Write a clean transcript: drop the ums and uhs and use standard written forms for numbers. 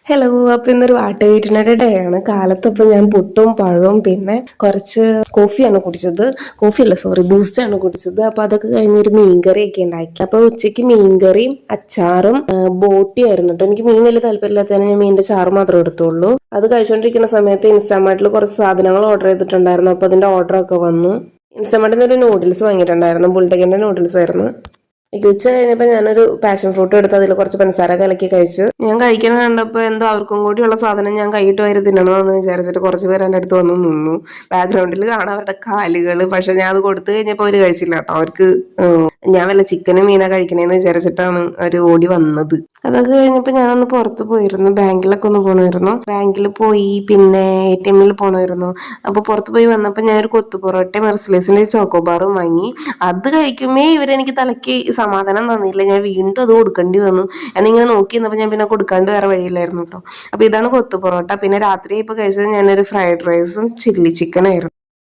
Hello, അപ്പൊ ഇന്നൊരു വാട്ടവീറ്റിനുടെ day ആണ്. കാലത്തപ്പോൾ ഞാൻ പുട്ടും പഴവും പിന്നെ കുറച്ച് കോഫിയാണ് കുടിച്ചത്. കോഫിയല്ല, സോറി, ബൂസ്റ്റ് ആണ് കുടിച്ചത്. അപ്പൊ അതൊക്കെ കഴിഞ്ഞ് ഒരു മീൻകറിയൊക്കെ ഉണ്ടാക്കി. അപ്പൊ ഉച്ചയ്ക്ക് മീൻകറിയും അച്ചാറും ബോട്ടി ആയിരുന്നു കേട്ടോ. എനിക്ക് മീൻ വലിയ താല്പര്യമില്ലാത്തതിന് ഞാൻ മീനിന്റെ ചാറ് മാത്രമേ എടുത്തുള്ളൂ. അത് കഴിച്ചുകൊണ്ടിരിക്കുന്ന സമയത്ത് ഇൻസ്റ്റാമാർട്ടിൽ കുറച്ച് സാധനങ്ങൾ ഓർഡർ ചെയ്തിട്ടുണ്ടായിരുന്നു. അപ്പൊ അതിന്റെ ഓർഡർ ഒക്കെ വന്നു. ഇൻസ്റ്റാമാർട്ടിൽ നിന്ന് ഒരു നൂഡിൽസ് വാങ്ങിയിട്ടുണ്ടായിരുന്നു. ബുൾഡഗിന്റെ നൂഡിൽസ് ആയിരുന്നു. ഉച്ച കഴിഞ്ഞപ്പോൾ ഞാനൊരു പാഷൻ ഫ്രൂട്ട് എടുത്ത് അതിൽ കുറച്ച് പഞ്ചസാര കലക്കി കഴിച്ചു. ഞാൻ കഴിക്കണം കണ്ടപ്പോൾ എന്തോ അവർക്കും കൂടിയുള്ള സാധനം ഞാൻ കൈയിട്ട് വാരി തിന്നണമെന്ന് വിചാരിച്ചിട്ട് കുറച്ച് പേര് എൻ്റെ അടുത്ത് വന്ന് നിന്നു. ബാക്ക്ഗ്രൗണ്ടിൽ കാണാം അവരുടെ കാലുകൾ. പക്ഷെ ഞാൻ അത് കൊടുത്തു കഴിഞ്ഞപ്പോൾ അവർ കഴിച്ചില്ല കേട്ടോ. അവർക്ക് ഞാൻ വല്ല ചിക്കനും മീനാ കഴിക്കണേന്ന് വിചാരിച്ചിട്ടാണ് അവർ ഓടി വന്നത്. അതൊക്കെ കഴിഞ്ഞപ്പോൾ ഞാനൊന്ന് പുറത്ത് പോയിരുന്നു. ബാങ്കിലൊക്കെ ഒന്ന് പോകണമായിരുന്നു. ബാങ്കിൽ പോയി പിന്നെ ATM പോകണമായിരുന്നു. അപ്പോൾ പുറത്ത് പോയി വന്നപ്പോൾ ഞാൻ ഒരു കൊത്തു പൊറോട്ടയും മെർസിലീസിന്റെ ചോക്കോബാറും വാങ്ങി. അത് കഴിക്കുമ്പേ ഇവരെനിക്ക് തലയ്ക്ക് സമാധാനം തന്നില്ല. ഞാൻ വീണ്ടും അത് കൊടുക്കേണ്ടി വന്നു. എന്നിങ്ങനെ നോക്കി നിന്നപ്പോൾ ഞാൻ പിന്നെ കൊടുക്കാണ്ട് വേറെ വഴിയില്ലായിരുന്നു കേട്ടോ. അപ്പോൾ ഇതാണ് കൊത്തു പൊറോട്ട. പിന്നെ രാത്രി ഇപ്പോൾ കഴിച്ചത് ഞാനൊരു ഫ്രൈഡ് റൈസും ചില്ലി ചിക്കനായിരുന്നു.